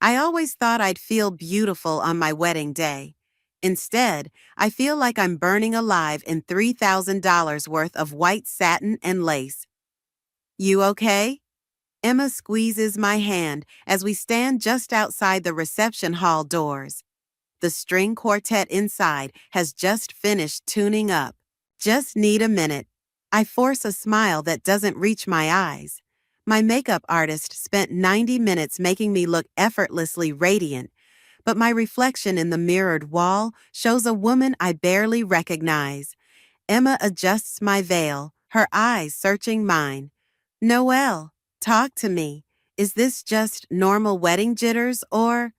I always thought I'd feel beautiful on my wedding day. Instead, I feel like I'm burning alive in $3,000 worth of white satin and lace. You okay? Emma squeezes my hand as we stand just outside the reception hall doors. The string quartet inside has just finished tuning up. Just need a minute. I force a smile that doesn't reach my eyes. My makeup artist spent 90 minutes making me look effortlessly radiant, but my reflection in the mirrored wall shows a woman I barely recognize. Emma adjusts my veil, her eyes searching mine. Noelle, talk to me. Is this just normal wedding jitters or?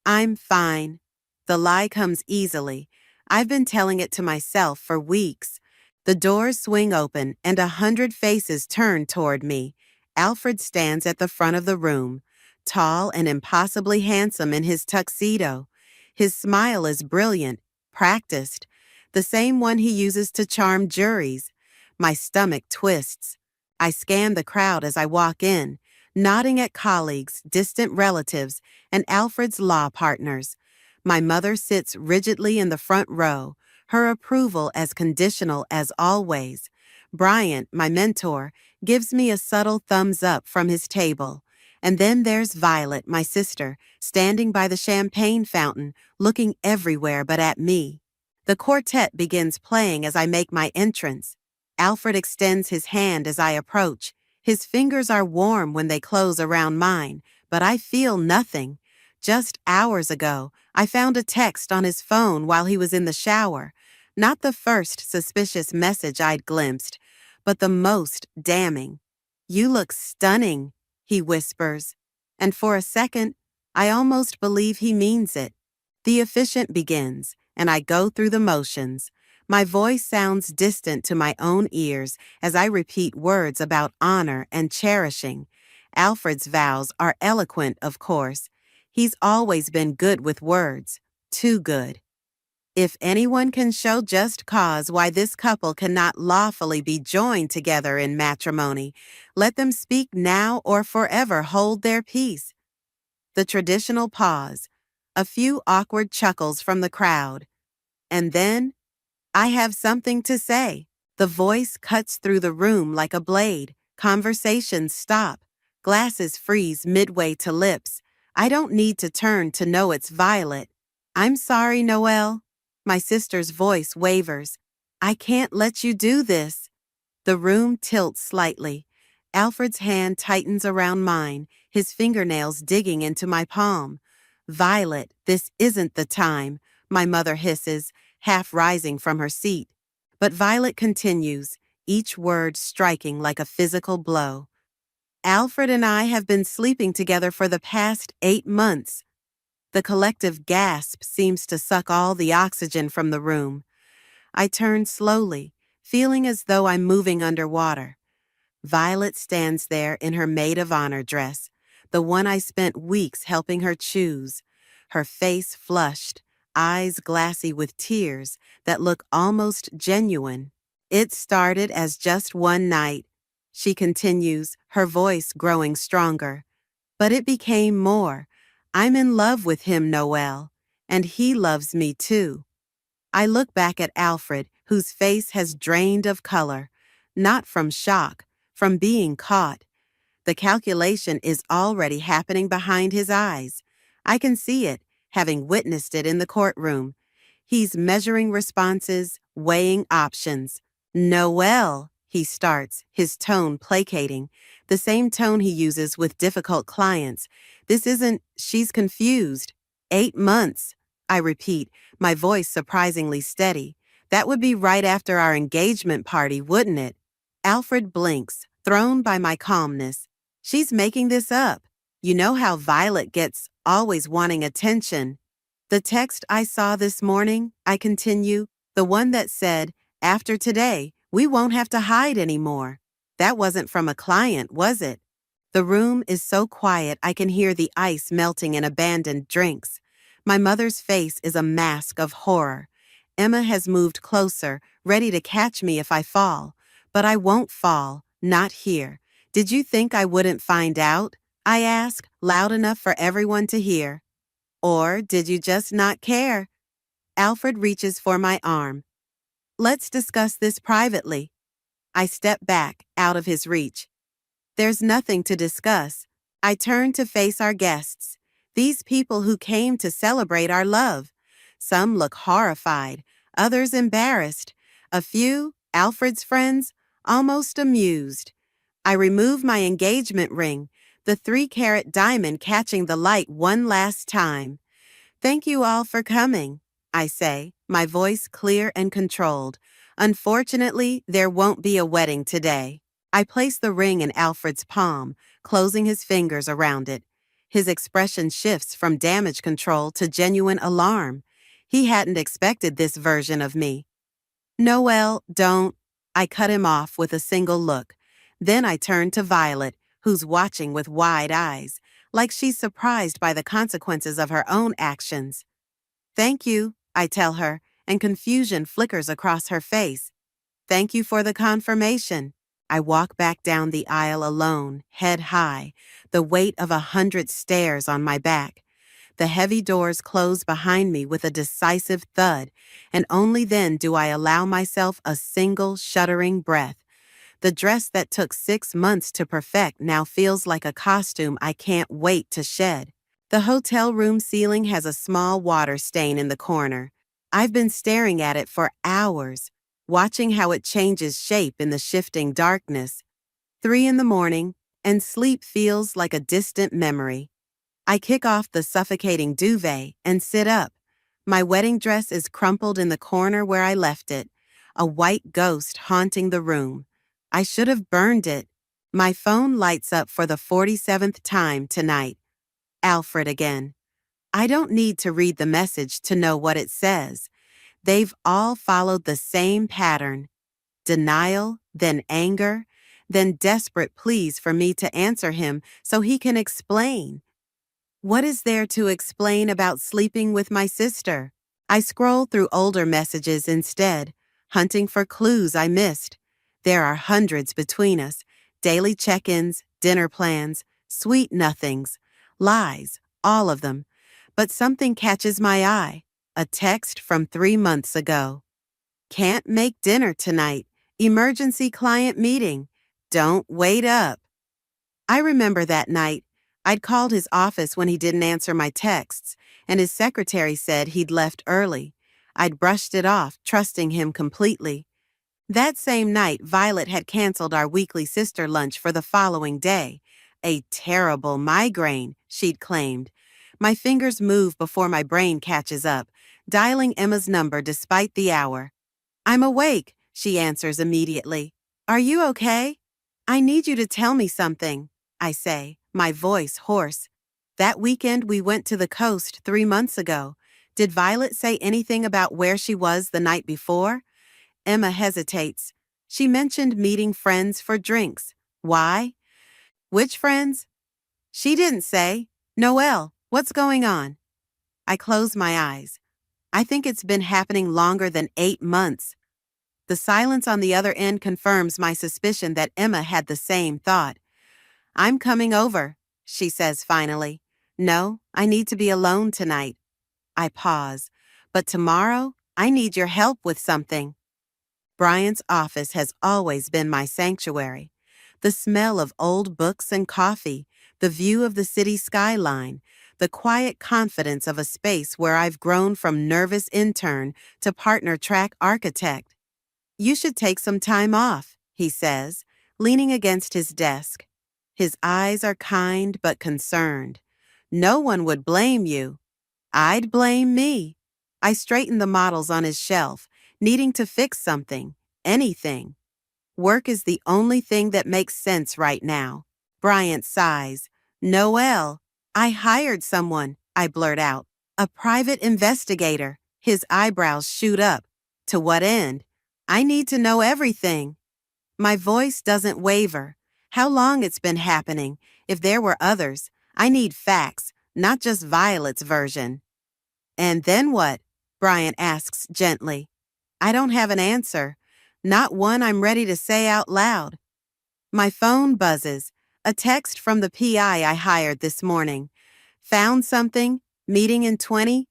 I'm fine. The lie comes easily. I've been telling it to myself for weeks. The doors swing open and 100 faces turn toward me. Alfred stands at the front of the room, tall and impossibly handsome in his tuxedo. His smile is brilliant, practiced, the same one he uses to charm juries. My stomach twists. I scan the crowd as I walk in, nodding at colleagues, distant relatives, and Alfred's law partners. My mother sits rigidly in the front row, her approval as conditional as always. Bryant, my mentor, gives me a subtle thumbs up from his table. And then there's Violet, my sister, standing by the champagne fountain, looking everywhere but at me. The quartet begins playing as I make my entrance. Alfred extends his hand as I approach. His fingers are warm when they close around mine, but I feel nothing. Just hours ago, I found a text on his phone while he was in the shower. Not the first suspicious message I'd glimpsed, but the most damning. "You look stunning," he whispers. And for a second, I almost believe he means it. The officiant begins, and I go through the motions. My voice sounds distant to my own ears as I repeat words about honor and cherishing. Alfred's vows are eloquent, of course. He's always been good with words, too good. If anyone can show just cause why this couple cannot lawfully be joined together in matrimony, let them speak now or forever hold their peace. The traditional pause, a few awkward chuckles from the crowd, and then, "I have something to say." The voice cuts through the room like a blade. Conversations stop. Glasses freeze midway to lips. I don't need to turn to know it's Violet. "I'm sorry, Noelle." My sister's voice wavers. "I can't let you do this." The room tilts slightly. Alfred's hand tightens around mine, his fingernails digging into my palm. "Violet, this isn't the time," my mother hisses, half rising from her seat. But Violet continues, each word striking like a physical blow. "Alfred and I have been sleeping together for the past 8 months. The collective gasp seems to suck all the oxygen from the room. I turn slowly, feeling as though I'm moving underwater. Violet stands there in her maid of honor dress, the one I spent weeks helping her choose, her face flushed, eyes glassy with tears that look almost genuine. "It started as just one night," she continues, her voice growing stronger. "But it became more. I'm in love with him, Noelle, and he loves me too." I look back at Alfred, whose face has drained of color, not from shock, from being caught. The calculation is already happening behind his eyes. I can see it, having witnessed it in the courtroom. He's measuring responses, weighing options. "Noelle," he starts, his tone placating, the same tone he uses with difficult clients. "This isn't, she's confused." 8 months, I repeat, my voice surprisingly steady. "That would be right after our engagement party, wouldn't it?" Alfred blinks, thrown by my calmness. "She's making this up. You know how Violet gets, always wanting attention." "The text I saw this morning," I continue, "the one that said, 'After today, we won't have to hide anymore.' That wasn't from a client, was it?" The room is so quiet I can hear the ice melting in abandoned drinks. My mother's face is a mask of horror. Emma has moved closer, ready to catch me if I fall. But I won't fall, not here. "Did you think I wouldn't find out?" I ask, loud enough for everyone to hear. Or did you just not care? Alfred reaches for my arm. Let's discuss this privately. I step back, out of his reach. There's nothing to discuss. I turn to face our guests, these people who came to celebrate our love. Some look horrified, others embarrassed. A few, Alfred's friends, almost amused. I remove my engagement ring, the 3-carat diamond catching the light one last time. Thank you all for coming, I say, my voice clear and controlled. Unfortunately, there won't be a wedding today. I place the ring in Alfred's palm, closing his fingers around it. His expression shifts from damage control to genuine alarm. He hadn't expected this version of me. Noel, don't. I cut him off with a single look. Then I turn to Violet, who's watching with wide eyes, like she's surprised by the consequences of her own actions. Thank you, I tell her, and confusion flickers across her face. Thank you for the confirmation. I walk back down the aisle alone, head high, the weight of 100 stairs on my back. The heavy doors close behind me with a decisive thud, and only then do I allow myself a single shuddering breath. The dress that took 6 months to perfect now feels like a costume I can't wait to shed. The hotel room ceiling has a small water stain in the corner. I've been staring at it for hours, watching how it changes shape in the shifting darkness. 3 in the morning, and sleep feels like a distant memory. I kick off the suffocating duvet and sit up. My wedding dress is crumpled in the corner where I left it, a white ghost haunting the room. I should have burned it. My phone lights up for the 47th time tonight. Alfred again. I don't need to read the message to know what it says. They've all followed the same pattern. Denial, then anger, then desperate pleas for me to answer him so he can explain. What is there to explain about sleeping with my sister? I scroll through older messages instead, hunting for clues I missed. There are hundreds between us, daily check-ins, dinner plans, sweet nothings, lies, all of them. But something catches my eye, a text from 3 months ago. Can't make dinner tonight. Emergency client meeting. Don't wait up. I remember that night. I'd called his office when he didn't answer my texts, and his secretary said he'd left early. I'd brushed it off, trusting him completely. That same night, Violet had canceled our weekly sister lunch for the following day. A terrible migraine, she'd claimed. My fingers move before my brain catches up, dialing Emma's number despite the hour. I'm awake, she answers immediately. Are you okay? I need you to tell me something, I say, my voice hoarse. That weekend we went to the coast 3 months ago. Did Violet say anything about where she was the night before? Emma hesitates. She mentioned meeting friends for drinks. Why? Which friends? She didn't say. Noelle, what's going on? I close my eyes. I think it's been happening longer than 8 months. The silence on the other end confirms my suspicion that Emma had the same thought. I'm coming over, she says finally. No, I need to be alone tonight. I pause. But tomorrow, I need your help with something. Brian's office has always been my sanctuary. The smell of old books and coffee, the view of the city skyline, the quiet confidence of a space where I've grown from nervous intern to partner-track architect. You should take some time off, he says, leaning against his desk. His eyes are kind but concerned. No one would blame you. I'd blame me. I straighten the models on his shelf, needing to fix something, anything. Work is the only thing that makes sense right now. Bryant sighs. Noelle, I hired someone, I blurt out. A private investigator. His eyebrows shoot up. To what end? I need to know everything. My voice doesn't waver. How long it's been happening? If there were others, I need facts, not just Violet's version. And then what? Bryant asks gently. I don't have an answer. Not one I'm ready to say out loud. My phone buzzes. A text from the PI I hired this morning. Found something? Meeting in 20?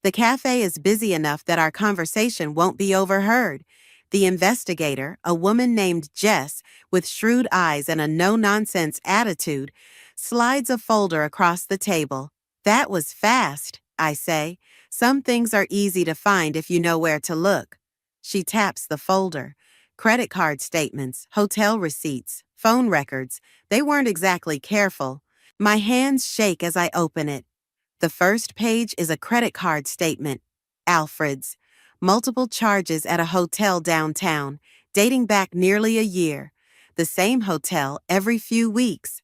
The cafe is busy enough that our conversation won't be overheard. The investigator, a woman named Jess, with shrewd eyes and a no-nonsense attitude, slides a folder across the table. That was fast, I say. Some things are easy to find if you know where to look. She taps the folder. Credit card statements, hotel receipts, phone records. They weren't exactly careful. My hands shake as I open it. The first page is a credit card statement. Alfred's. Multiple charges at a hotel downtown, dating back nearly a year. The same hotel every few weeks.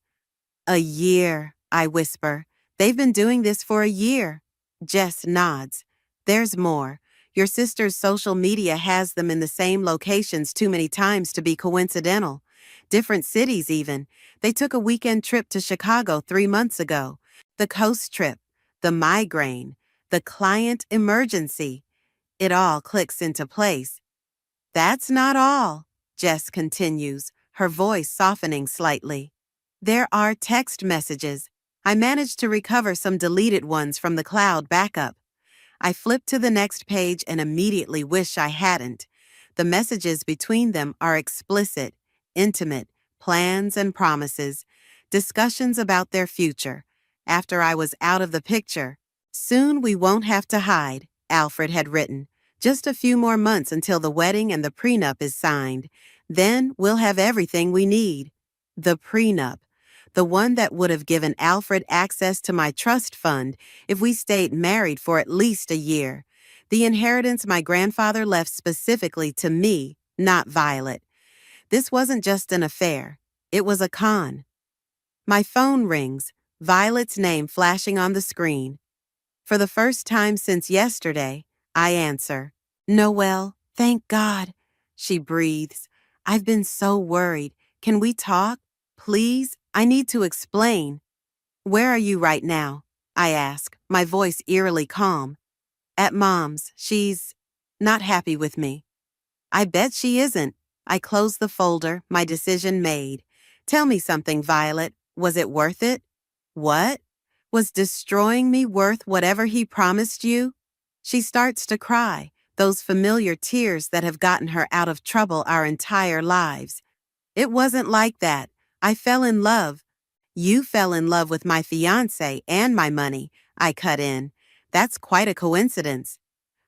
A year, I whisper. They've been doing this for a year. Jess nods. There's more. Your sister's social media has them in the same locations too many times to be coincidental. Different cities, even. They took a weekend trip to Chicago 3 months ago. The coast trip, the migraine, the client emergency. It all clicks into place. That's not all, Jess continues, her voice softening slightly. There are text messages. I managed to recover some deleted ones from the cloud backup. I flip to the next page and immediately wish I hadn't. The messages between them are explicit, intimate, plans and promises, discussions about their future. After I was out of the picture, soon we won't have to hide, Alfred had written. Just a few more months until the wedding and the prenup is signed. Then we'll have everything we need. The prenup. The one that would have given Alfred access to my trust fund if we stayed married for at least a year. The inheritance my grandfather left specifically to me, not Violet. This wasn't just an affair. It was a con. My phone rings, Violet's name flashing on the screen. For the first time since yesterday, I answer. Noelle, thank God, she breathes. I've been so worried. Can we talk? Please, I need to explain. Where are you right now? I ask, my voice eerily calm. At Mom's, she's not happy with me. I bet she isn't. I close the folder, my decision made. Tell me something, Violet. Was it worth it? What? Was destroying me worth whatever he promised you? She starts to cry, those familiar tears that have gotten her out of trouble our entire lives. It wasn't like that. I fell in love. You fell in love with my fiancé and my money, I cut in. That's quite a coincidence.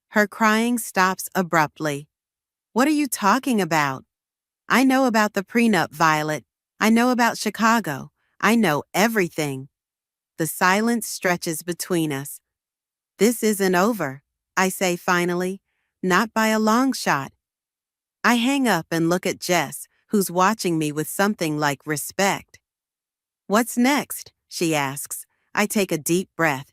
Her crying stops abruptly. What are you talking about? I know about the prenup, Violet. I know about Chicago. I know everything. The silence stretches between us. This isn't over, I say finally. Not by a long shot. I hang up and look at Jess, who's watching me with something like respect. What's next? She asks. I take a deep breath.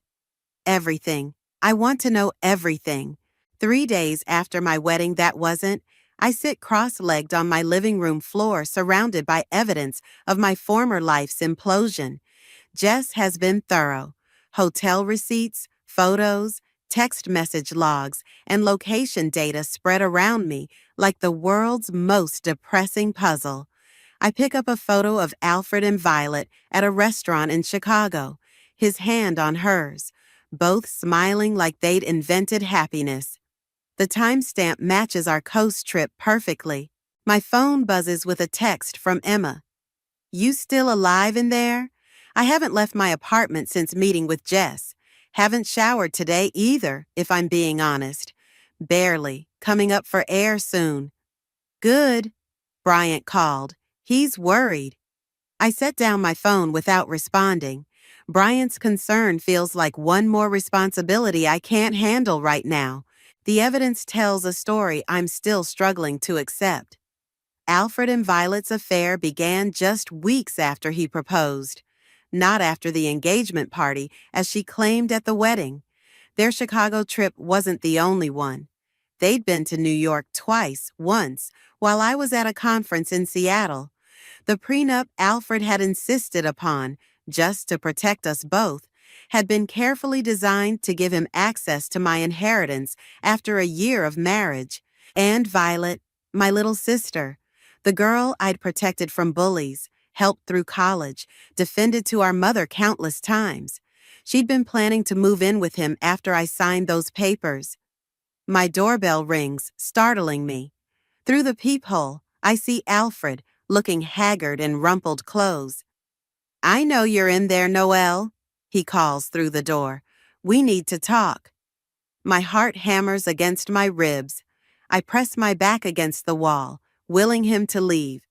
Everything. I want to know everything. 3 days after my wedding that wasn't, I sit cross-legged on my living room floor surrounded by evidence of my former life's implosion. Jess has been thorough. Hotel receipts, photos, text message logs, and location data spread around me like the world's most depressing puzzle. I pick up a photo of Alfred and Violet at a restaurant in Chicago, his hand on hers, both smiling like they'd invented happiness. The timestamp matches our coast trip perfectly. My phone buzzes with a text from Emma. You still alive in there? I haven't left my apartment since meeting with Jess. Haven't showered today either, if I'm being honest. Barely, coming up for air soon. Good, Bryant called. He's worried. I set down my phone without responding. Bryant's concern feels like one more responsibility I can't handle right now. The evidence tells a story I'm still struggling to accept. Alfred and Violet's affair began just weeks after he proposed. Not after the engagement party, as she claimed at the wedding. Their Chicago trip wasn't the only one. They'd been to New York twice, once, while I was at a conference in Seattle. The prenup Alfred had insisted upon, just to protect us both, had been carefully designed to give him access to my inheritance after a year of marriage. And Violet, my little sister, the girl I'd protected from bullies, helped through college, defended to our mother countless times. She'd been planning to move in with him after I signed those papers. My doorbell rings, startling me. Through the peephole, I see Alfred, looking haggard in rumpled clothes. "I know you're in there, Noelle," he calls through the door. "We need to talk." My heart hammers against my ribs. I press my back against the wall, willing him to leave.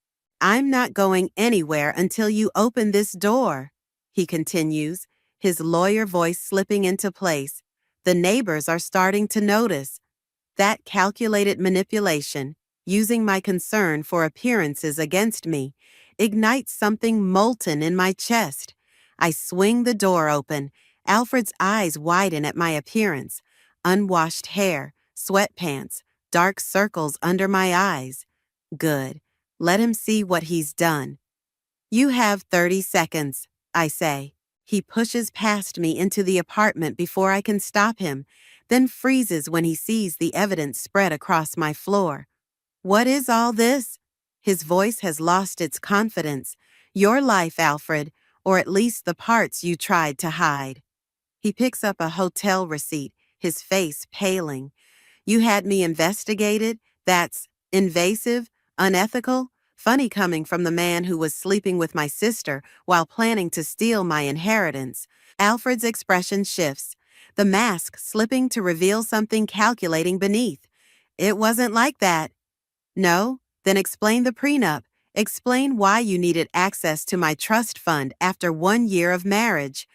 "I'm not going anywhere until you open this door," he continues, his lawyer voice slipping into place. The neighbors are starting to notice. That calculated manipulation, using my concern for appearances against me, ignites something molten in my chest. I swing the door open. Alfred's eyes widen at my appearance. Unwashed hair, sweatpants, dark circles under my eyes. Good. Let him see what he's done. "You have 30 seconds, I say. He pushes past me into the apartment before I can stop him, then freezes when he sees the evidence spread across my floor. "What is all this?" His voice has lost its confidence. "Your life, Alfred, or at least the parts you tried to hide." He picks up a hotel receipt, his face paling. "You had me investigated? That's invasive, unethical, funny coming from the man who was sleeping with my sister while planning to steal my inheritance." Alfred's expression shifts, the mask slipping to reveal something calculating beneath. "It wasn't like that." "No? Then explain the prenup. Explain why you needed access to my trust fund after 1 year of marriage."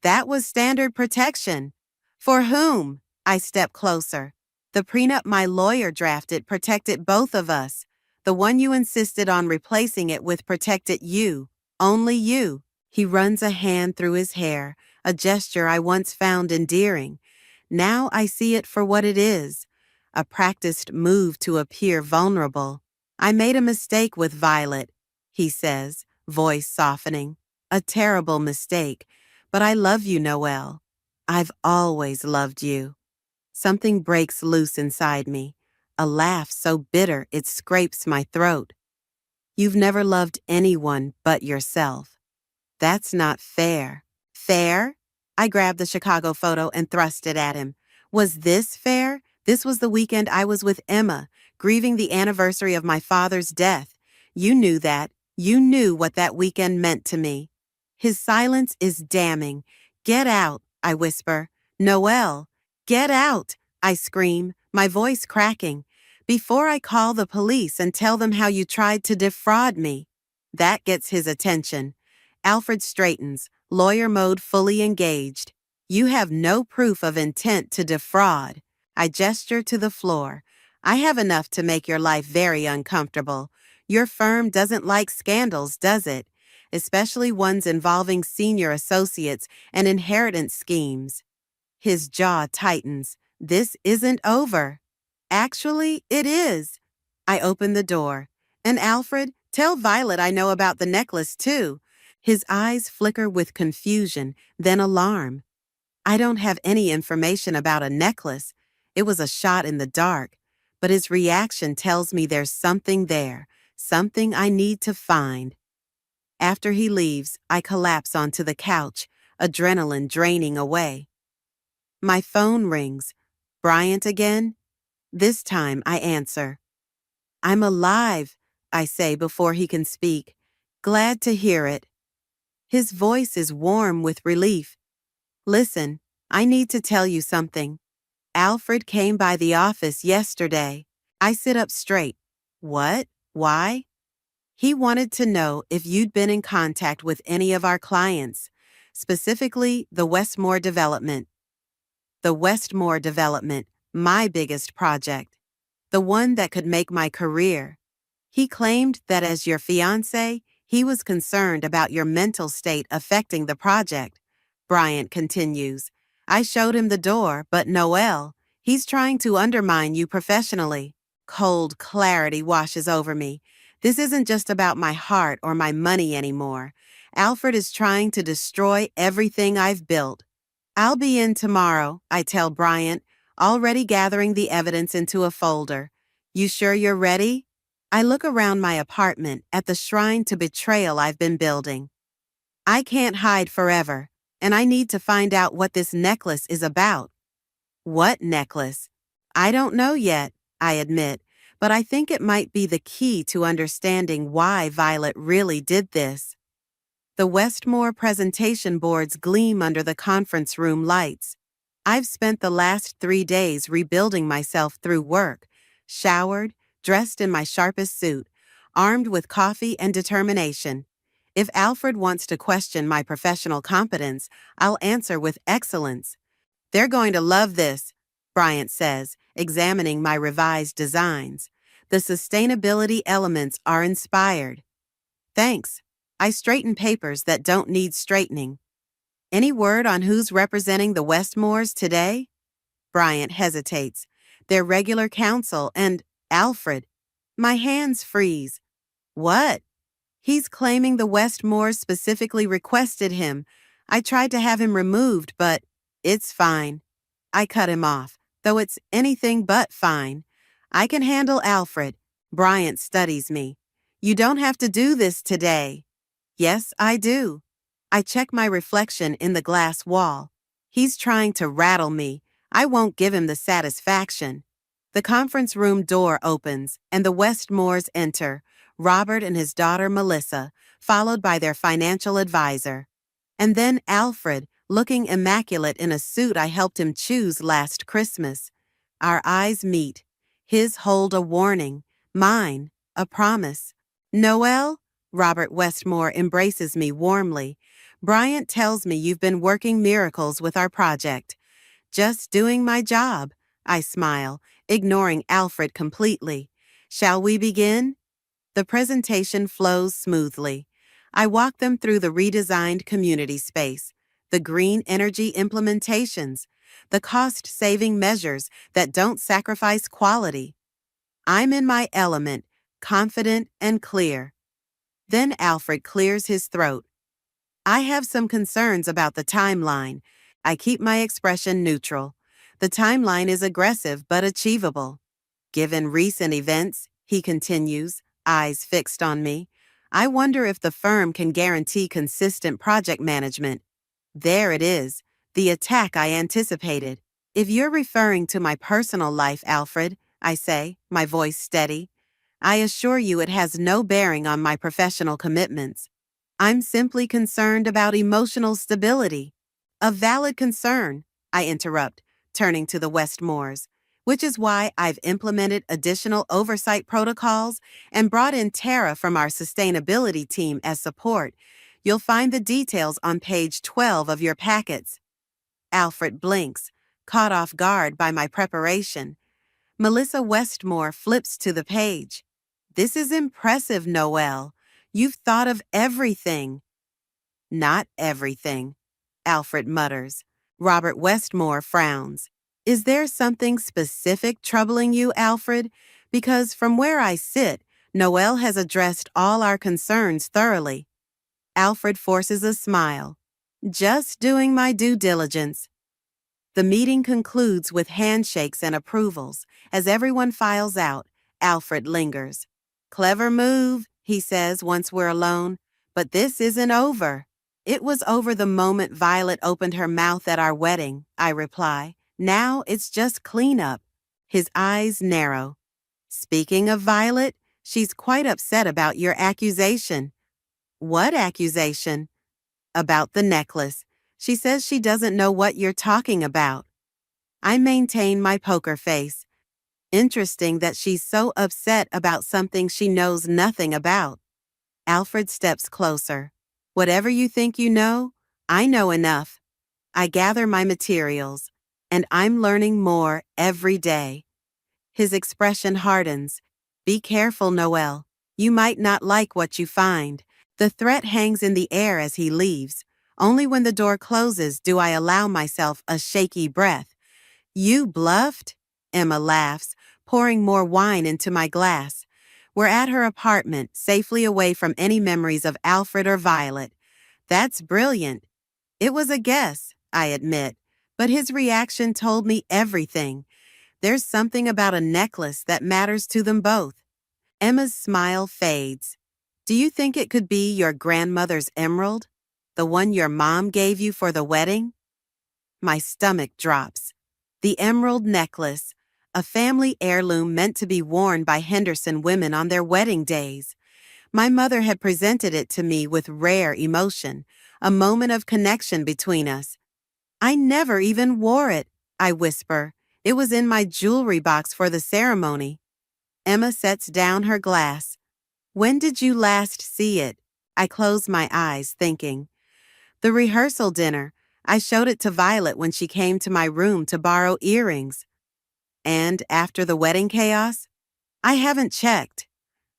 "That was standard protection." "For whom?" I step closer. "The prenup my lawyer drafted protected both of us. The one you insisted on replacing it with protected you. Only you." He runs a hand through his hair, a gesture I once found endearing. Now I see it for what it is, a practiced move to appear vulnerable. "I made a mistake with Violet," he says, voice softening. "A terrible mistake. But I love you, Noelle. I've always loved you." Something breaks loose inside me, a laugh so bitter it scrapes my throat. "You've never loved anyone but yourself. That's not fair." "Fair?" I grabbed the Chicago photo and thrust it at him. "Was this fair? This was the weekend I was with Emma, grieving the anniversary of my father's death. You knew that. You knew what that weekend meant to me." His silence is damning. "Get out," I whisper. "Noelle, get out," I scream, my voice cracking. "Before I call the police and tell them how you tried to defraud me." That gets his attention. Alfred straightens, lawyer mode fully engaged. "You have no proof of intent to defraud." I gesture to the floor. "I have enough to make your life very uncomfortable. Your firm doesn't like scandals, does it? Especially ones involving senior associates and inheritance schemes." His jaw tightens. "This isn't over." "Actually, it is." I open the door. "And Alfred, tell Violet I know about the necklace, too." His eyes flicker with confusion, then alarm. "I don't have any information about a necklace. It was a shot in the dark." But his reaction tells me there's something there, something I need to find. After he leaves, I collapse onto the couch, adrenaline draining away. My phone rings. "Bryant again?" This time I answer. "I'm alive," I say before he can speak. "Glad to hear it." His voice is warm with relief. "Listen, I need to tell you something. Alfred came by the office yesterday." I sit up straight. "What? Why?" "He wanted to know if you'd been in contact with any of our clients, specifically the Westmore development." The Westmore development, my biggest project, the one that could make my career. "He claimed that as your fiancé, he was concerned about your mental state affecting the project." Bryant continues. "I showed him the door, but Noelle, he's trying to undermine you professionally." Cold clarity washes over me. This isn't just about my heart or my money anymore. Alfred is trying to destroy everything I've built. "I'll be in tomorrow," I tell Bryant, already gathering the evidence into a folder. "You sure you're ready?" I look around my apartment at the shrine to betrayal I've been building. I can't hide forever, and I need to find out what this necklace is about. What necklace? I don't know yet, I admit, but I think it might be the key to understanding why Violet really did this. The Westmore presentation boards gleam under the conference room lights. I've spent the last 3 days rebuilding myself through work, showered, dressed in my sharpest suit, armed with coffee and determination. If Alfred wants to question my professional competence, I'll answer with excellence. They're going to love this, Bryant says, examining my revised designs. The sustainability elements are inspired. Thanks. I straighten papers that don't need straightening. Any word on who's representing the Westmores today? Bryant hesitates. Their regular counsel and Alfred. My hands freeze. What? He's claiming the Westmores specifically requested him. I tried to have him removed, but it's fine. I cut him off, though it's anything but fine. I can handle Alfred. Bryant studies me. You don't have to do this today. Yes, I do. I check my reflection in the glass wall. He's trying to rattle me. I won't give him the satisfaction. The conference room door opens, and the Westmores enter, Robert and his daughter Melissa, followed by their financial advisor. And then Alfred, looking immaculate in a suit I helped him choose last Christmas. Our eyes meet. His hold a warning, mine a promise. Noel? Robert Westmore embraces me warmly. Bryant tells me you've been working miracles with our project. Just doing my job, I smile, ignoring Alfred completely. Shall we begin? The presentation flows smoothly. I walk them through the redesigned community space, the green energy implementations, the cost-saving measures that don't sacrifice quality. I'm in my element, confident and clear. Then Alfred clears his throat. I have some concerns about the timeline. I keep my expression neutral. The timeline is aggressive but achievable. Given recent events, he continues, eyes fixed on me, I wonder if the firm can guarantee consistent project management. There it is, the attack I anticipated. If you're referring to my personal life, Alfred, I say, my voice steady, I assure you it has no bearing on my professional commitments. I'm simply concerned about emotional stability. A valid concern, I interrupt, turning to the Westmores, which is why I've implemented additional oversight protocols and brought in Tara from our sustainability team as support. You'll find the details on page 12 of your packets. Alfred blinks, caught off guard by my preparation. Melissa Westmore flips to the page. This is impressive, Noel. You've thought of everything. Not everything, Alfred mutters. Robert Westmore frowns. Is there something specific troubling you, Alfred? Because from where I sit, Noel has addressed all our concerns thoroughly. Alfred forces a smile. Just doing my due diligence. The meeting concludes with handshakes and approvals. As everyone files out, Alfred lingers. Clever move, he says once we're alone. But this isn't over. It was over the moment Violet opened her mouth at our wedding, I reply. Now it's just cleanup. His eyes narrow. Speaking of Violet, she's quite upset about your accusation. What accusation? About the necklace. She says she doesn't know what you're talking about. I maintain my poker face. Interesting that she's so upset about something she knows nothing about. Alfred steps closer. Whatever you think you know, I know enough. I gather my materials, and I'm learning more every day. His expression hardens. Be careful, Noel. You might not like what you find. The threat hangs in the air as he leaves. Only when the door closes do I allow myself a shaky breath. You bluffed? Emma laughs, pouring more wine into my glass. We're at her apartment, safely away from any memories of Alfred or Violet. That's brilliant. It was a guess, I admit, but his reaction told me everything. There's something about a necklace that matters to them both. Emma's smile fades. Do you think it could be your grandmother's emerald? The one your mom gave you for the wedding? My stomach drops. The emerald necklace, a family heirloom meant to be worn by Henderson women on their wedding days. My mother had presented it to me with rare emotion, a moment of connection between us. I never even wore it, I whisper. It was in my jewelry box for the ceremony. Emma sets down her glass. When did you last see it? I close my eyes, thinking. The rehearsal dinner. I showed it to Violet when she came to my room to borrow earrings. And after the wedding chaos? I haven't checked.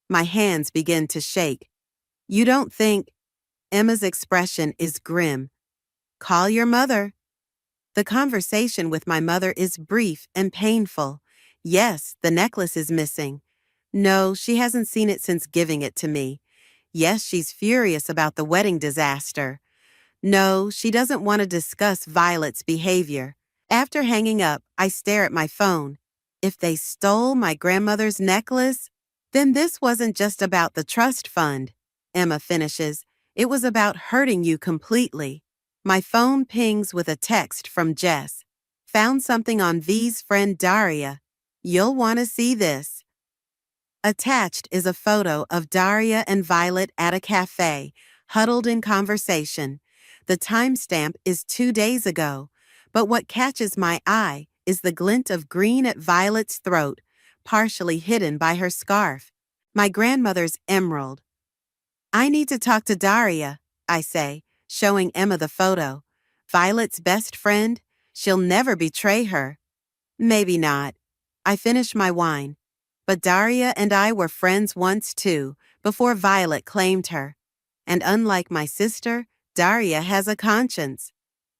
My hands begin to shake. You don't think... Emma's expression is grim. Call your mother. The conversation with my mother is brief and painful. Yes, the necklace is missing. No, she hasn't seen it since giving it to me. Yes, she's furious about the wedding disaster. No, she doesn't want to discuss Violet's behavior. After hanging up, I stare at my phone. If they stole my grandmother's necklace, then this wasn't just about the trust fund. Emma finishes. It was about hurting you completely. My phone pings with a text from Jess. Found something on V's friend Daria. You'll want to see this. Attached is a photo of Daria and Violet at a cafe, huddled in conversation. The timestamp is 2 days ago, but what catches my eye is the glint of green at Violet's throat, partially hidden by her scarf. My grandmother's emerald. I need to talk to Daria, I say, showing Emma the photo. Violet's best friend? She'll never betray her. Maybe not. I finish my wine. But Daria and I were friends once too, before Violet claimed her. And unlike my sister, Daria has a conscience.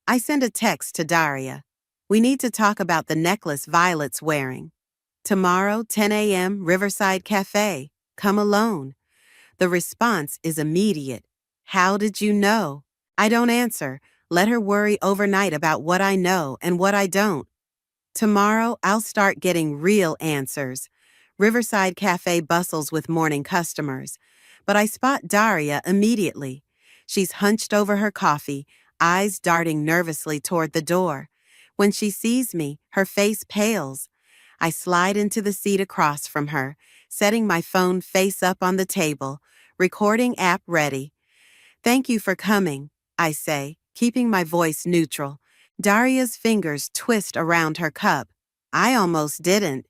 I send a text to Daria. We need to talk about the necklace Violet's wearing. Tomorrow, 10 a.m., Riverside Cafe. Come alone. The response is immediate. How did you know? I don't answer. Let her worry overnight about what I know and what I don't. Tomorrow, I'll start getting real answers. Riverside Cafe bustles with morning customers. But I spot Daria immediately. She's hunched over her coffee, eyes darting nervously toward the door. When she sees me, her face pales. I slide into the seat across from her, setting my phone face up on the table, recording app ready. Thank you for coming, I say, keeping my voice neutral. Daria's fingers twist around her cup. I almost didn't.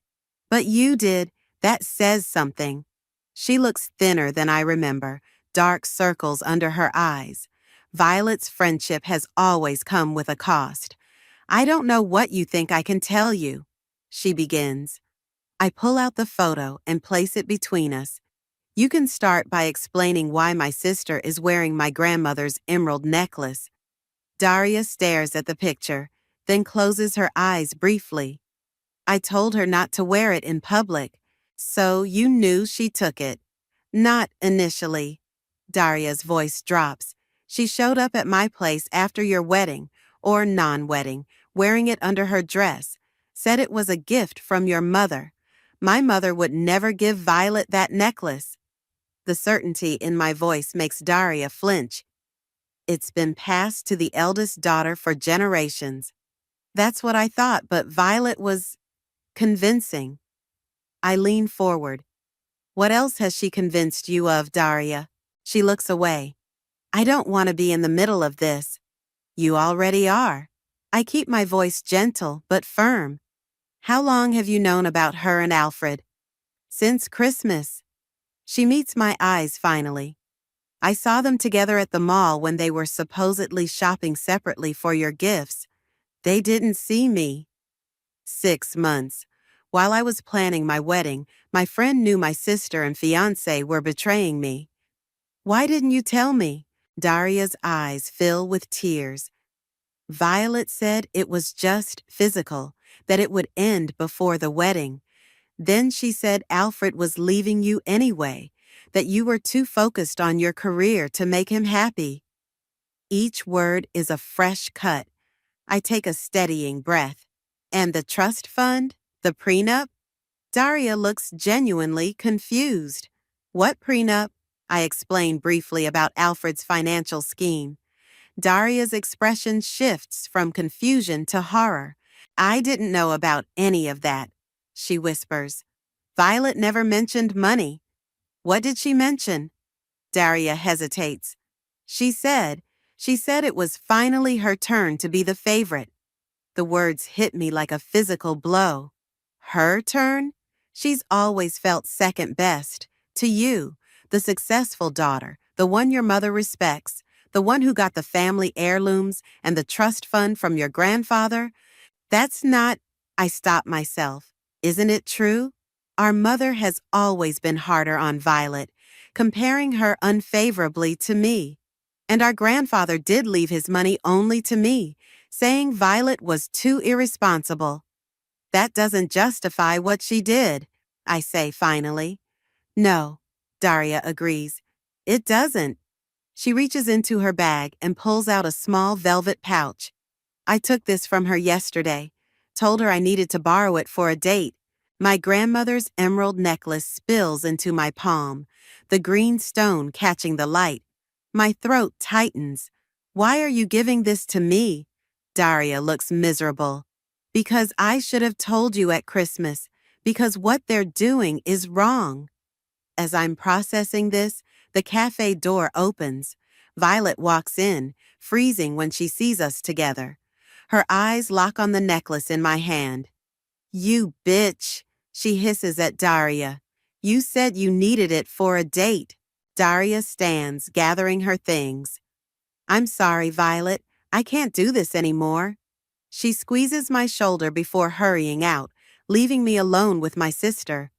But you did. That says something. She looks thinner than I remember, dark circles under her eyes. Violet's friendship has always come with a cost. I don't know what you think I can tell you. She begins. I pull out the photo and place it between us. You can start by explaining why my sister is wearing my grandmother's emerald necklace. Daria stares at the picture, then closes her eyes briefly. I told her not to wear it in public. So you knew she took it. Not initially. Daria's voice drops. She showed up at my place after your wedding, or non-wedding, wearing it under her dress. Said it was a gift from your mother. My mother would never give Violet that necklace. The certainty in my voice makes Daria flinch. It's been passed to the eldest daughter for generations. That's what I thought, but Violet was convincing. I lean forward. What else has she convinced you of, Daria? She looks away. I don't want to be in the middle of this. You already are. I keep my voice gentle but firm. How long have you known about her and Alfred? Since Christmas. She meets my eyes finally. I saw them together at the mall when they were supposedly shopping separately for your gifts. They didn't see me. 6 months. While I was planning my wedding, my friend knew my sister and fiancé were betraying me. Why didn't you tell me? Daria's eyes fill with tears. Violet said it was just physical, that it would end before the wedding. Then she said Alfred was leaving you anyway, that you were too focused on your career to make him happy. Each word is a fresh cut. I take a steadying breath. And the trust fund? The prenup? Daria looks genuinely confused. What prenup? I explain briefly about Alfred's financial scheme. Daria's expression shifts from confusion to horror. I didn't know about any of that, she whispers. Violet never mentioned money. What did she mention? Daria hesitates. She said, she said it was finally her turn to be the favorite. The words hit me like a physical blow. Her turn? She's always felt second best. To you, the successful daughter, the one your mother respects, the one who got the family heirlooms and the trust fund from your grandfather. That's not, I stop myself. Isn't it true? Our mother has always been harder on Violet, comparing her unfavorably to me. And our grandfather did leave his money only to me, saying Violet was too irresponsible. That doesn't justify what she did, I say finally. No, Daria agrees. It doesn't. She reaches into her bag and pulls out a small velvet pouch. I took this from her yesterday, told her I needed to borrow it for a date. My grandmother's emerald necklace spills into my palm, the green stone catching the light. My throat tightens. Why are you giving this to me? Daria looks miserable. Because I should have told you at Christmas, because what they're doing is wrong. As I'm processing this, the cafe door opens. Violet walks in, freezing when she sees us together. Her eyes lock on the necklace in my hand. You bitch, she hisses at Daria. You said you needed it for a date. Daria stands, gathering her things. I'm sorry, Violet. I can't do this anymore. She squeezes my shoulder before hurrying out, leaving me alone with my sister.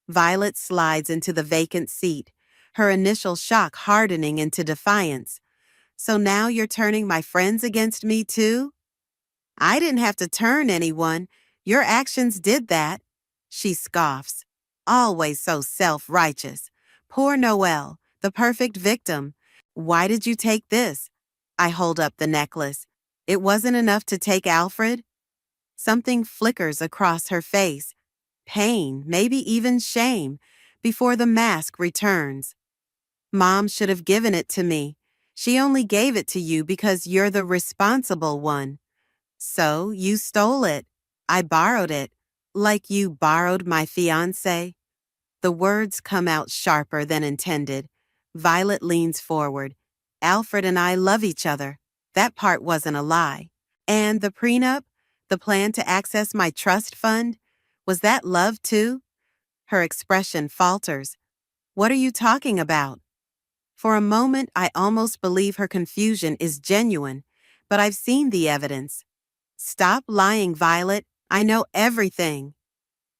Violet slides into the vacant seat, her initial shock hardening into defiance. So now you're turning my friends against me too? I didn't have to turn anyone. Your actions did that. She scoffs. Always so self-righteous. Poor Noelle, the perfect victim. Why did you take this? I hold up the necklace. It wasn't enough to take Alfred? Something flickers across her face. Pain, maybe even shame, before the mask returns. Mom should have given it to me. She only gave it to you because you're the responsible one. So you stole it. I borrowed it. Like you borrowed my fiancé. The words come out sharper than intended. Violet leans forward. Alfred and I love each other. That part wasn't a lie. And the prenup? The plan to access my trust fund? Was that love too? Her expression falters. What are you talking about? For a moment, I almost believe her confusion is genuine, but I've seen the evidence. Stop lying, Violet. I know everything.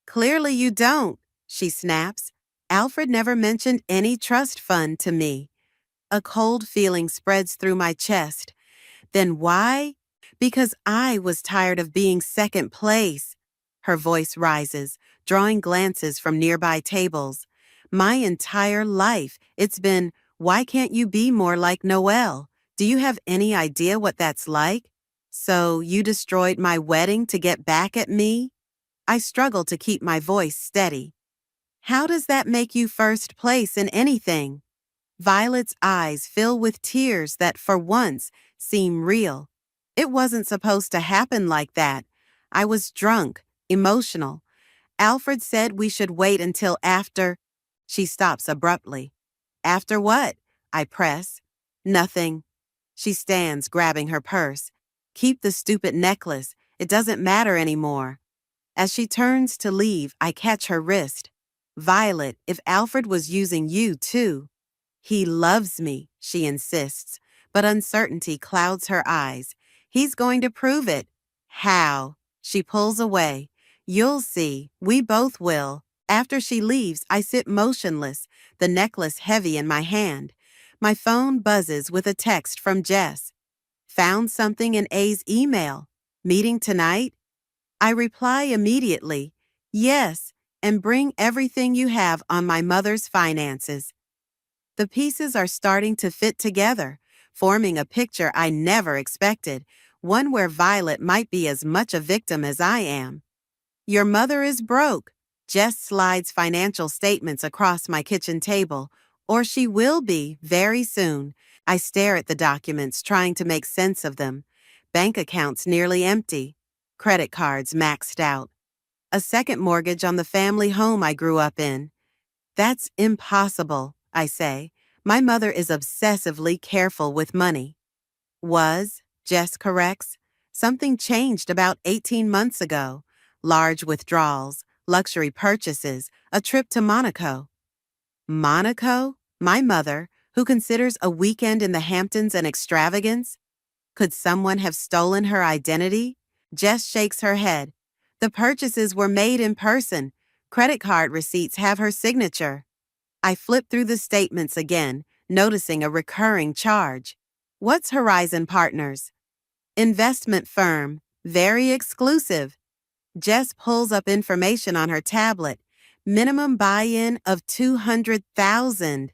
Clearly you don't, she snaps. Alfred never mentioned any trust fund to me. A cold feeling spreads through my chest. Then why? Because I was tired of being second place. Her voice rises, drawing glances from nearby tables. My entire life, it's been, why can't you be more like Noelle? Do you have any idea what that's like? So you destroyed my wedding to get back at me? I struggle to keep my voice steady. How does that make you first place in anything? Violet's eyes fill with tears that, for once, seem real. It wasn't supposed to happen like that. I was drunk, emotional. Alfred said we should wait until after. She stops abruptly. After what? I press. Nothing. She stands, grabbing her purse. Keep the stupid necklace. It doesn't matter anymore. As she turns to leave, I catch her wrist. Violet, if Alfred was using you too. He loves me, she insists, but uncertainty clouds her eyes. He's going to prove it. How? She pulls away. You'll see. We both will. After she leaves, I sit motionless, the necklace heavy in my hand. My phone buzzes with a text from Jess. Found something in A's email. Meeting tonight? I reply immediately. Yes, and bring everything you have on my mother's finances. The pieces are starting to fit together, forming a picture I never expected, one where Violet might be as much a victim as I am. Your mother is broke. Jess slides financial statements across my kitchen table, or she will be very soon. I stare at the documents, trying to make sense of them. Bank accounts nearly empty. Credit cards maxed out. A second mortgage on the family home I grew up in. That's impossible, I say. My mother is obsessively careful with money. Jess corrects. Something changed about 18 months ago. Large withdrawals, luxury purchases, a trip to Monaco. Monaco? My mother, who considers a weekend in the Hamptons an extravagance? Could someone have stolen her identity? Jess shakes her head. The purchases were made in person. Credit card receipts have her signature. I flip through the statements again, noticing a recurring charge. What's Horizon Partners? Investment firm. Very exclusive. Jess pulls up information on her tablet. Minimum buy-in of $200,000.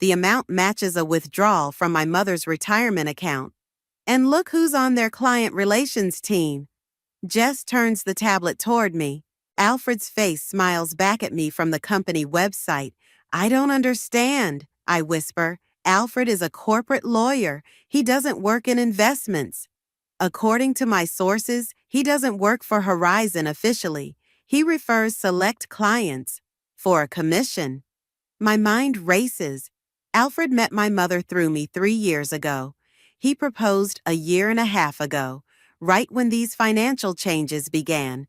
The amount matches a withdrawal from my mother's retirement account. And look who's on their client relations team. Jess turns the tablet toward me. Alfred's face smiles back at me from the company website. I don't understand, I whisper. Alfred is a corporate lawyer. He doesn't work in investments. According to my sources, he doesn't work for Horizon officially. He refers select clients for a commission. My mind races. Alfred met my mother through me 3 years ago. He proposed a year and a half ago, right when these financial changes began.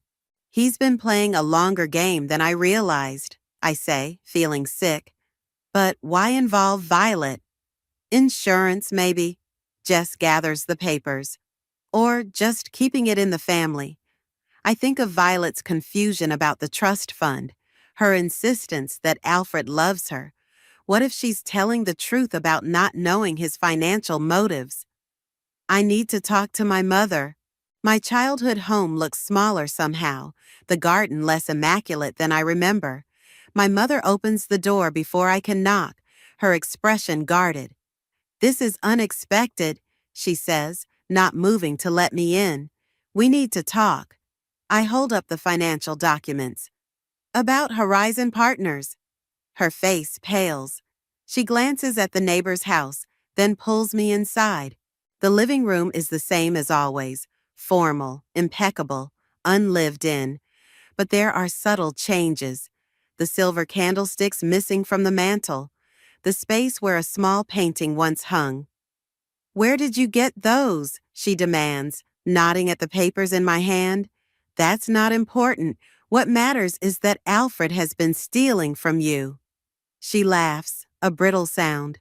He's been playing a longer game than I realized, I say, feeling sick. But why involve Violet? Insurance, maybe. Jess gathers the papers. Or just keeping it in the family. I think of Violet's confusion about the trust fund, her insistence that Alfred loves her. What if she's telling the truth about not knowing his financial motives? I need to talk to my mother. My childhood home looks smaller somehow, the garden less immaculate than I remember. My mother opens the door before I can knock, her expression guarded. This is unexpected, she says, not moving to let me in. We need to talk. I hold up the financial documents. About Horizon Partners. Her face pales. She glances at the neighbor's house, then pulls me inside. The living room is the same as always, formal, impeccable, unlived in. But there are subtle changes. The silver candlesticks missing from the mantel. The space where a small painting once hung. Where did you get those? She demands, nodding at the papers in my hand. That's not important. What matters is that Alfred has been stealing from you. She laughs, a brittle sound.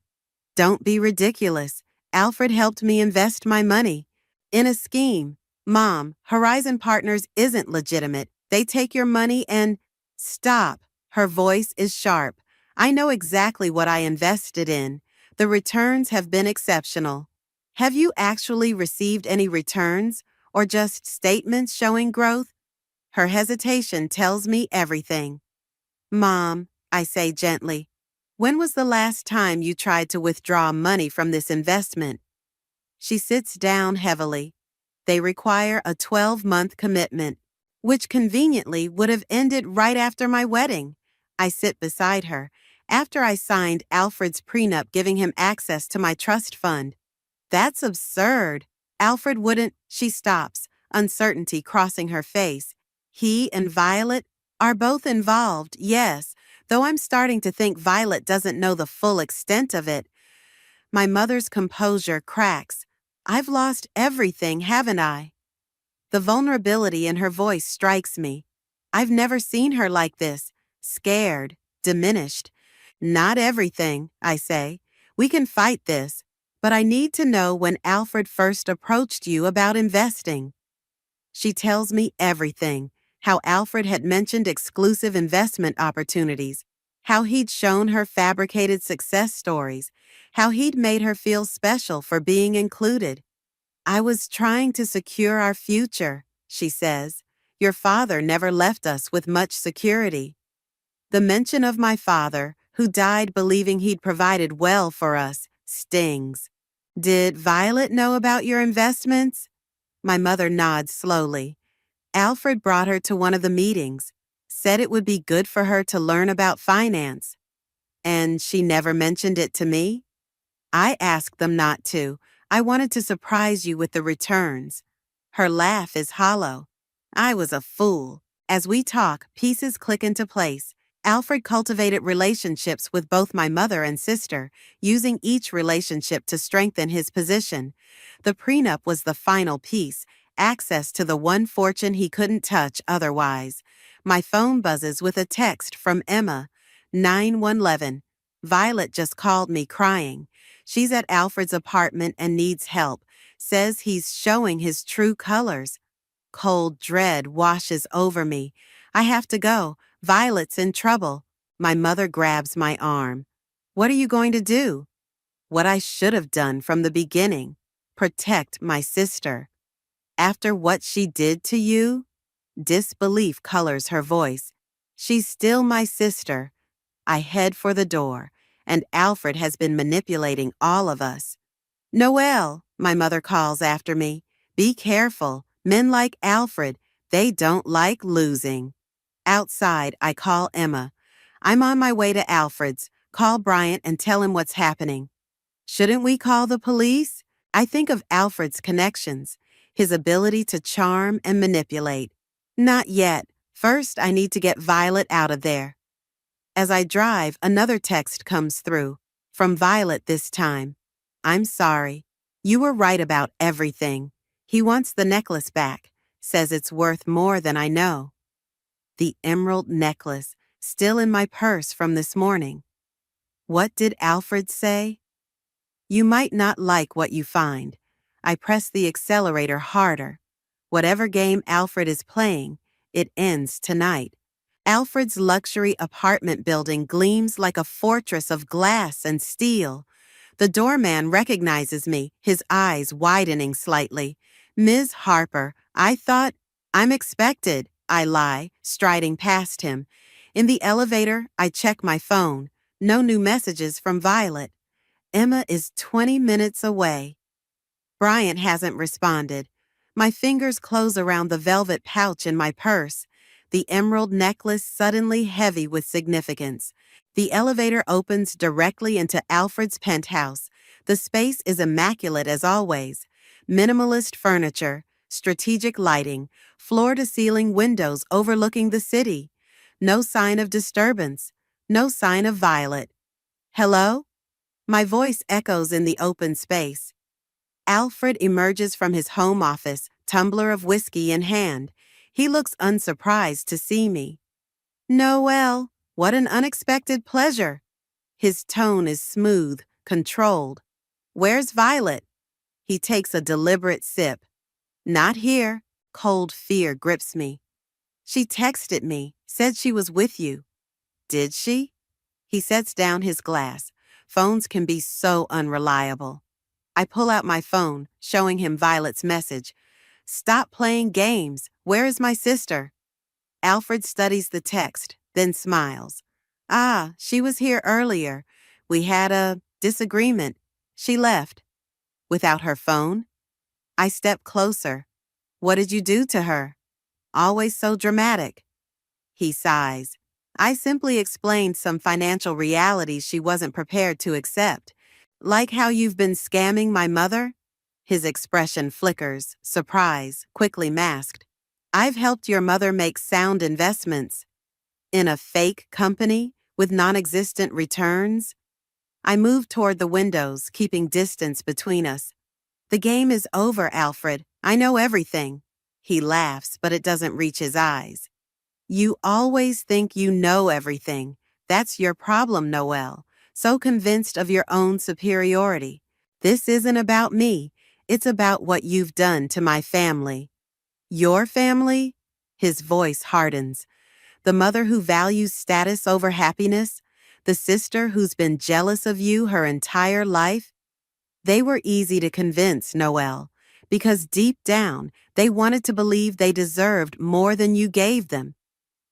Don't be ridiculous. Alfred helped me invest my money. In a scheme. Mom, Horizon Partners isn't legitimate. They take your money and… Stop. Her voice is sharp. I know exactly what I invested in. The returns have been exceptional. Have you actually received any returns, or just statements showing growth? Her hesitation tells me everything. Mom, I say gently, when was the last time you tried to withdraw money from this investment? She sits down heavily. They require a 12-month commitment, which conveniently would have ended right after my wedding. I sit beside her, after I signed Alfred's prenup giving him access to my trust fund. That's absurd. Alfred wouldn't… She stops, uncertainty crossing her face. He and Violet are both involved, yes, though I'm starting to think Violet doesn't know the full extent of it. My mother's composure cracks. I've lost everything, haven't I? The vulnerability in her voice strikes me. I've never seen her like this, scared, diminished. Not everything, I say. We can fight this. But I need to know when Alfred first approached you about investing. She tells me everything, how Alfred had mentioned exclusive investment opportunities, how he'd shown her fabricated success stories, how he'd made her feel special for being included. I was trying to secure our future, she says. Your father never left us with much security. The mention of my father, who died believing he'd provided well for us, stings. Did Violet know about your investments? My mother nods slowly. Alfred brought her to one of the meetings. Said it would be good for her to learn about finance. And she never mentioned it to me? I asked them not to. I wanted to surprise you with the returns. Her laugh is hollow. I was a fool. As we talk, pieces click into place. Alfred cultivated relationships with both my mother and sister, using each relationship to strengthen his position. The prenup was the final piece, access to the one fortune he couldn't touch otherwise. My phone buzzes with a text from Emma. 911. Violet just called me crying. She's at Alfred's apartment and needs help. Says he's showing his true colors. Cold dread washes over me. I have to go. Violet's in trouble. My mother grabs my arm. What are you going to do? What I should have done from the beginning. Protect my sister. After what she did to you? Disbelief colors her voice. She's still my sister. I head for the door, and Alfred has been manipulating all of us. Noelle, my mother calls after me. Be careful. Men like Alfred, they don't like losing. Outside, I call Emma. I'm on my way to Alfred's. Call Bryant and tell him what's happening. Shouldn't we call the police? I think of Alfred's connections, his ability to charm and manipulate. Not yet. First, I need to get Violet out of there. As I drive, another text comes through. From Violet this time. I'm sorry. You were right about everything. He wants the necklace back. Says it's worth more than I know. The emerald necklace, still in my purse from this morning. What did Alfred say? You might not like what you find. I press the accelerator harder. Whatever game Alfred is playing, it ends tonight. Alfred's luxury apartment building gleams like a fortress of glass and steel. The doorman recognizes me, his eyes widening slightly. Ms. Harper, I thought, I'm expected, I lie, striding past him. In the elevator, I check my phone. No new messages from Violet. Emma is 20 minutes away. Bryant hasn't responded. My fingers close around the velvet pouch in my purse, the emerald necklace suddenly heavy with significance. The elevator opens directly into Alfred's penthouse. The space is immaculate as always. Minimalist furniture, strategic lighting, floor-to-ceiling windows overlooking the city. No sign of disturbance. No sign of Violet. Hello? My voice echoes in the open space. Alfred emerges from his home office, tumbler of whiskey in hand. He looks unsurprised to see me. Noelle, what an unexpected pleasure. His tone is smooth, controlled. Where's Violet? He takes a deliberate sip. Not here. Cold fear grips me. She texted me, said she was with you. Did she? He sets down his glass. Phones can be so unreliable. I pull out my phone, showing him Violet's message. Stop playing games. Where is my sister? Alfred studies the text, then smiles. Ah, she was here earlier. We had a disagreement. She left. Without her phone? I step closer. What did you do to her? Always so dramatic. He sighs. I simply explained some financial realities she wasn't prepared to accept. Like how you've been scamming my mother? His expression flickers, surprise, quickly masked. I've helped your mother make sound investments. In a fake company with non-existent returns? I move toward the windows, keeping distance between us. The game is over, Alfred. I know everything. He laughs, but it doesn't reach his eyes. You always think you know everything. That's your problem, Noelle. So convinced of your own superiority. This isn't about me. It's about what you've done to my family. Your family? His voice hardens. The mother who values status over happiness? The sister who's been jealous of you her entire life? They were easy to convince, Noelle, because deep down, they wanted to believe they deserved more than you gave them.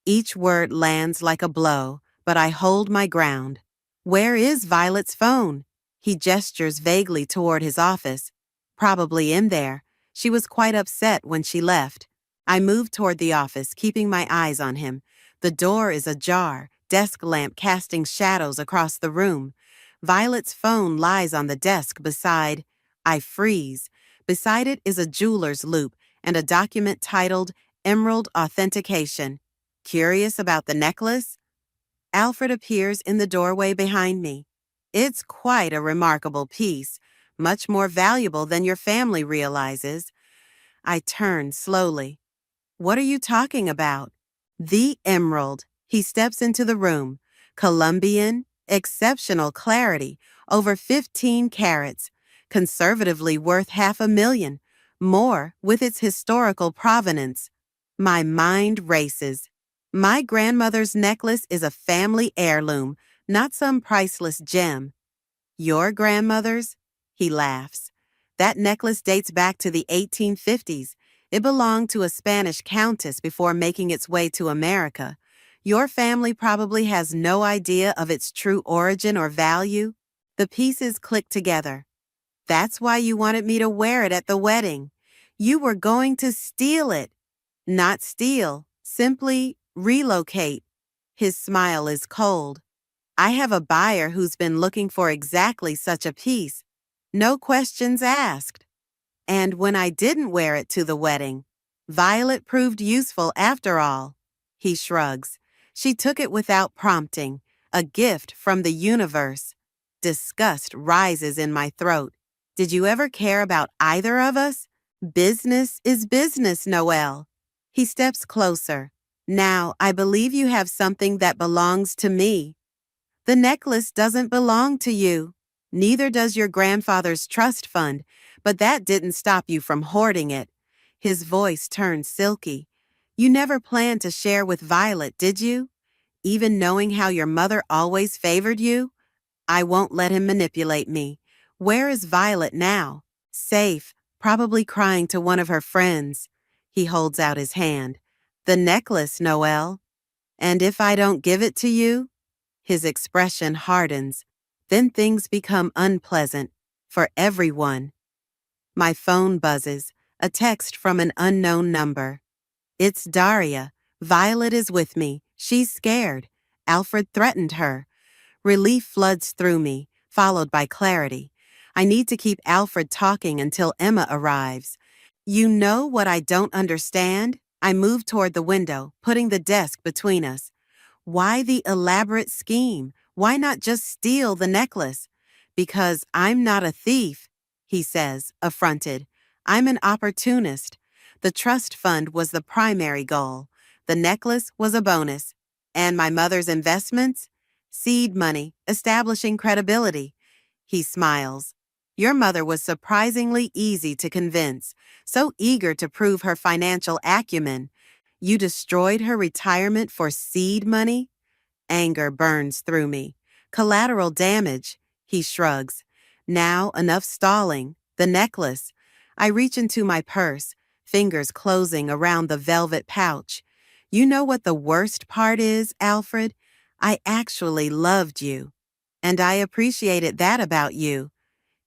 Each word lands like a blow, but I hold my ground. Where is Violet's phone? He gestures vaguely toward his office. Probably in there. She was quite upset when she left. I move toward the office, keeping my eyes on him. The door is ajar, desk lamp casting shadows across the room. Violet's phone lies on the desk beside. I freeze. Beside it is a jeweler's loop and a document titled Emerald Authentication. Curious about the necklace? Alfred appears in the doorway behind me. It's quite a remarkable piece, much more valuable than your family realizes. I turn slowly. What are you talking about? The emerald. He steps into the room. Colombian, exceptional clarity, over 15 carats, conservatively worth $500,000, more with its historical provenance. My mind races. My grandmother's necklace is a family heirloom, not some priceless gem. Your grandmother's? He laughs. That necklace dates back to the 1850s. It belonged to a Spanish countess before making its way to America. Your family probably has no idea of its true origin or value. The pieces click together. That's why you wanted me to wear it at the wedding. You were going to steal it. Not steal, simply relocate. His smile is cold. I have a buyer who's been looking for exactly such a piece. No questions asked. And when I didn't wear it to the wedding, Violet proved useful after all. He shrugs. She took it without prompting, a gift from the universe. Disgust rises in my throat. Did you ever care about either of us? Business is business, Noel. He steps closer. Now, I believe you have something that belongs to me. The necklace doesn't belong to you. Neither does your grandfather's trust fund, but that didn't stop you from hoarding it. His voice turned silky. You never planned to share with Violet, did you? Even knowing how your mother always favored you? I won't let him manipulate me. Where is Violet now? Safe, probably crying to one of her friends. He holds out his hand. The necklace, Noel. And if I don't give it to you? His expression hardens. Then things become unpleasant for everyone. My phone buzzes, a text from an unknown number. It's Daria. Violet is with me. She's scared. Alfred threatened her. Relief floods through me, followed by clarity. I need to keep Alfred talking until Emma arrives. You know what I don't understand? I move toward the window, putting the desk between us. Why the elaborate scheme? Why not just steal the necklace? Because I'm not a thief, he says, affronted. I'm an opportunist. The trust fund was the primary goal. The necklace was a bonus. And my mother's investments? Seed money, establishing credibility. He smiles. Your mother was surprisingly easy to convince, so eager to prove her financial acumen. You destroyed her retirement for seed money? Anger burns through me. Collateral damage, he shrugs. Now enough stalling. The necklace. I reach into my purse, fingers closing around the velvet pouch. You know what the worst part is, Alfred? I actually loved you. And I appreciated that about you.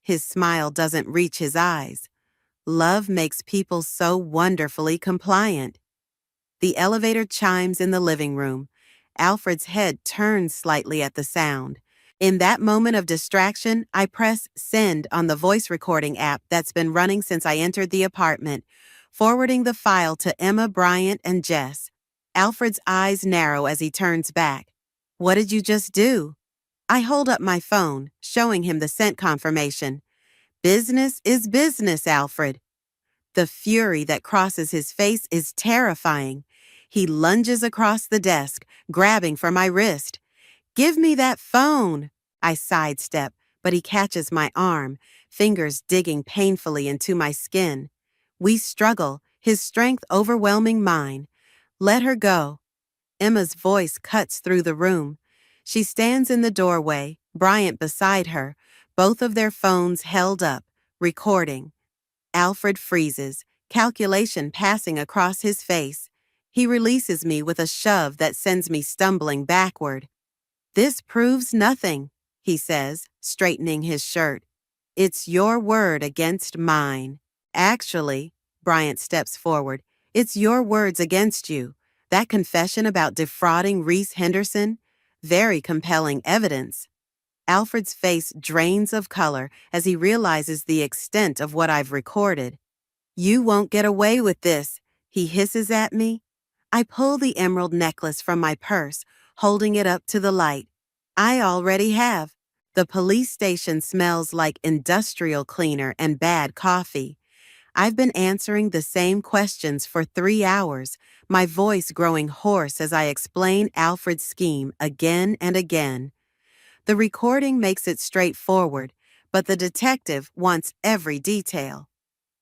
His smile doesn't reach his eyes. Love makes people so wonderfully compliant. The elevator chimes in the living room. Alfred's head turns slightly at the sound. In that moment of distraction, I press send on the voice recording app that's been running since I entered the apartment, forwarding the file to Emma, Bryant, and Jess. Alfred's eyes narrow as he turns back. What did you just do? I hold up my phone, showing him the sent confirmation. Business is business, Alfred. The fury that crosses his face is terrifying. He lunges across the desk, grabbing for my wrist. Give me that phone! I sidestep, but he catches my arm, fingers digging painfully into my skin. We struggle, his strength overwhelming mine. Let her go. Emma's voice cuts through the room. She stands in the doorway, Bryant beside her, both of their phones held up, recording. Alfred freezes, calculation passing across his face. He releases me with a shove that sends me stumbling backward. This proves nothing, he says, straightening his shirt. It's your word against mine. Actually, Bryant steps forward, it's your words against you. That confession about defrauding Reese Henderson? Very compelling evidence. Alfred's face drains of color as he realizes the extent of what I've recorded. You won't get away with this, he hisses at me. I pull the emerald necklace from my purse, holding it up to the light. I already have. The police station smells like industrial cleaner and bad coffee. I've been answering the same questions for 3 hours, my voice growing hoarse as I explain Alfred's scheme again and again. The recording makes it straightforward, but the detective wants every detail.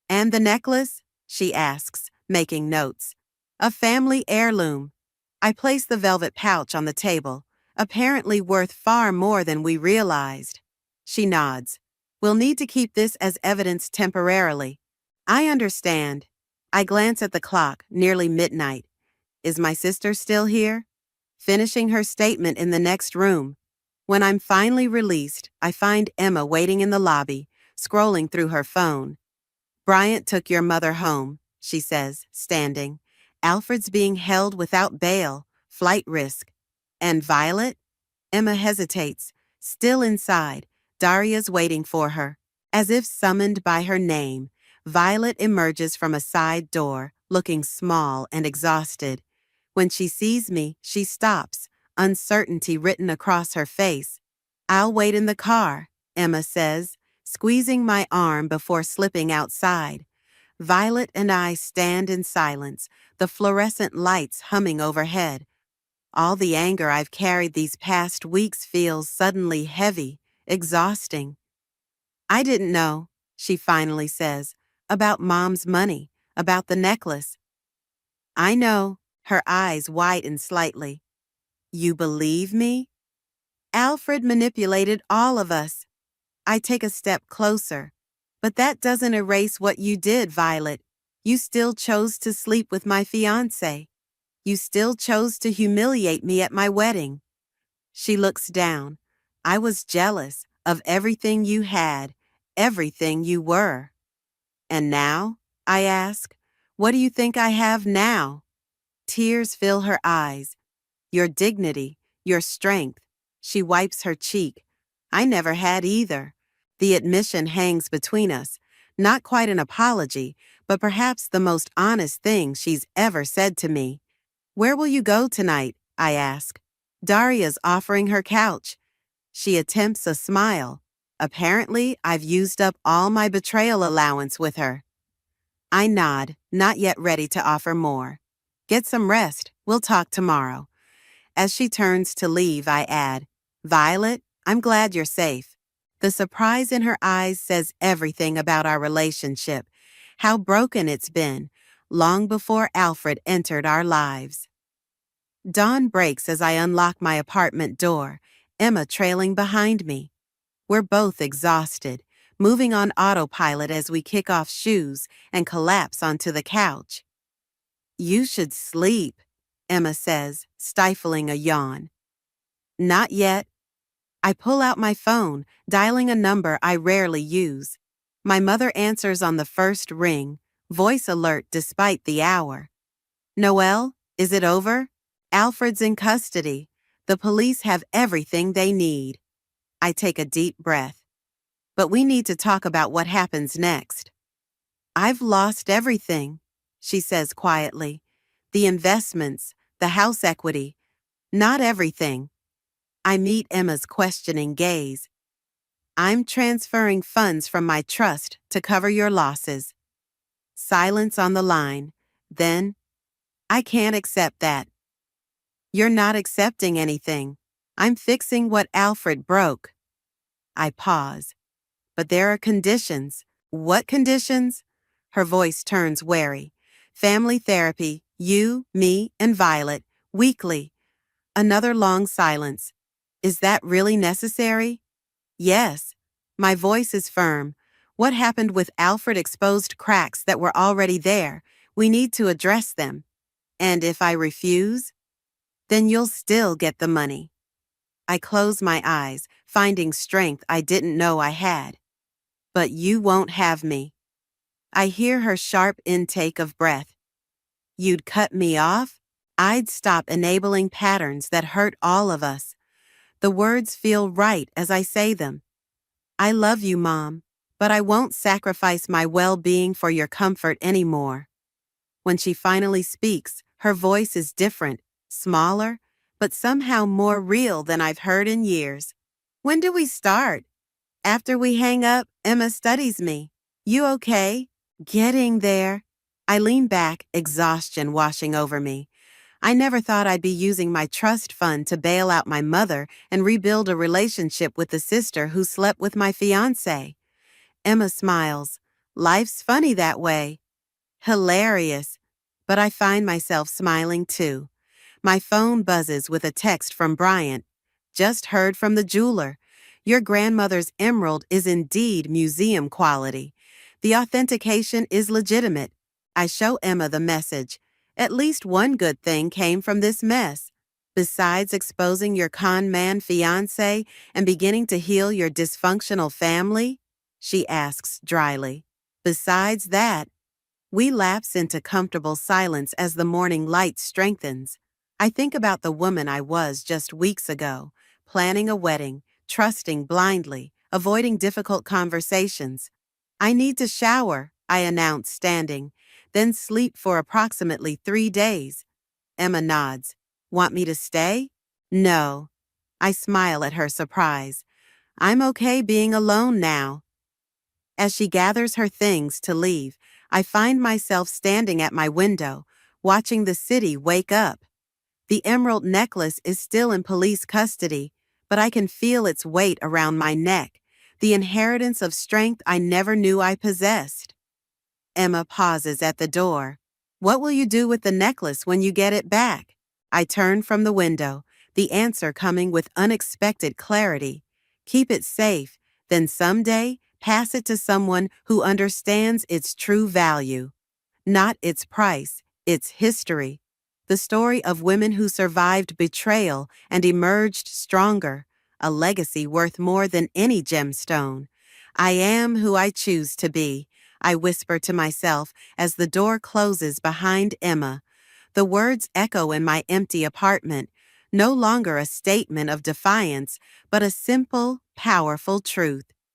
And the necklace? She asks, making notes. A family heirloom. I place the velvet pouch on the table, apparently worth far more than we realized. She nods. We'll need to keep this as evidence temporarily. I understand. I glance at the clock, nearly midnight. Is my sister still here? Finishing her statement in the next room. When I'm finally released, I find Emma waiting in the lobby, scrolling through her phone. Bryant took your mother home, she says, standing. Alfred's being held without bail, flight risk. And Violet? Emma hesitates. Still inside, Daria's waiting for her. As if summoned by her name, Violet emerges from a side door, looking small and exhausted. When she sees me, she stops, uncertainty written across her face. I'll wait in the car, Emma says, squeezing my arm before slipping outside. Violet and I stand in silence, the fluorescent lights humming overhead. All the anger I've carried these past weeks feels suddenly heavy, exhausting. I didn't know, she finally says, about Mom's money, about the necklace. I know, her eyes widen slightly. You believe me? Alfred manipulated all of us. I take a step closer. But that doesn't erase what you did, Violet. You still chose to sleep with my fiancé. You still chose to humiliate me at my wedding. She looks down. I was jealous of everything you had, everything you were. And now? I ask. What do you think I have now? Tears fill her eyes. Your dignity, your strength. She wipes her cheek. I never had either. The admission hangs between us. Not quite an apology, but perhaps the most honest thing she's ever said to me. Where will you go tonight? I ask. Daria's offering her couch. She attempts a smile. Apparently, I've used up all my betrayal allowance with her. I nod, not yet ready to offer more. Get some rest. We'll talk tomorrow. As she turns to leave, I add, Violet, I'm glad you're safe. The surprise in her eyes says everything about our relationship, how broken it's been, long before Alfred entered our lives. Dawn breaks as I unlock my apartment door, Emma trailing behind me. We're both exhausted, moving on autopilot as we kick off shoes and collapse onto the couch. You should sleep, Emma says, stifling a yawn. Not yet. I pull out my phone, dialing a number I rarely use. My mother answers on the first ring, voice alert despite the hour. Noelle, is it over? Alfred's in custody. The police have everything they need. I take a deep breath. But we need to talk about what happens next. I've lost everything, she says quietly. The investments, the house equity. Not everything. I meet Emma's questioning gaze. I'm transferring funds from my trust to cover your losses. Silence on the line. Then, I can't accept that. You're not accepting anything. I'm fixing what Alfred broke. I pause. But there are conditions. What conditions? Her voice turns wary. Family therapy, you, me, and Violet, weekly. Another long silence. Is that really necessary? Yes. My voice is firm. What happened with Alfred exposed cracks that were already there. We need to address them. And if I refuse? Then you'll still get the money. I close my eyes, finding strength I didn't know I had. But you won't have me. I hear her sharp intake of breath. You'd cut me off? I'd stop enabling patterns that hurt all of us. The words feel right as I say them. I love you, Mom, but I won't sacrifice my well-being for your comfort anymore. When she finally speaks, her voice is different, smaller, but somehow more real than I've heard in years. When do we start? After we hang up, Emma studies me. You okay? Getting there. I lean back, exhaustion washing over me. I never thought I'd be using my trust fund to bail out my mother and rebuild a relationship with the sister who slept with my fiancé. Emma smiles. Life's funny that way. Hilarious. But I find myself smiling too. My phone buzzes with a text from Bryant. Just heard from the jeweler. Your grandmother's emerald is indeed museum quality. The authentication is legitimate. I show Emma the message. At least one good thing came from this mess. Besides exposing your con man fiancé and beginning to heal your dysfunctional family? She asks dryly. Besides that, we lapse into comfortable silence as the morning light strengthens. I think about the woman I was just weeks ago, planning a wedding, trusting blindly, avoiding difficult conversations. I need to shower, I announce standing, then sleep for approximately 3 days. Emma nods. Want me to stay? No. I smile at her surprise. I'm okay being alone now. As she gathers her things to leave, I find myself standing at my window, watching the city wake up. The emerald necklace is still in police custody, but I can feel its weight around my neck, the inheritance of strength I never knew I possessed. Emma pauses at the door. What will you do with the necklace when you get it back? I turn from the window, the answer coming with unexpected clarity. Keep it safe, then someday pass it to someone who understands its true value. Not its price, its history. The story of women who survived betrayal and emerged stronger, a legacy worth more than any gemstone. I am who I choose to be, I whisper to myself as the door closes behind Emma. The words echo in my empty apartment, no longer a statement of defiance, but a simple, powerful truth.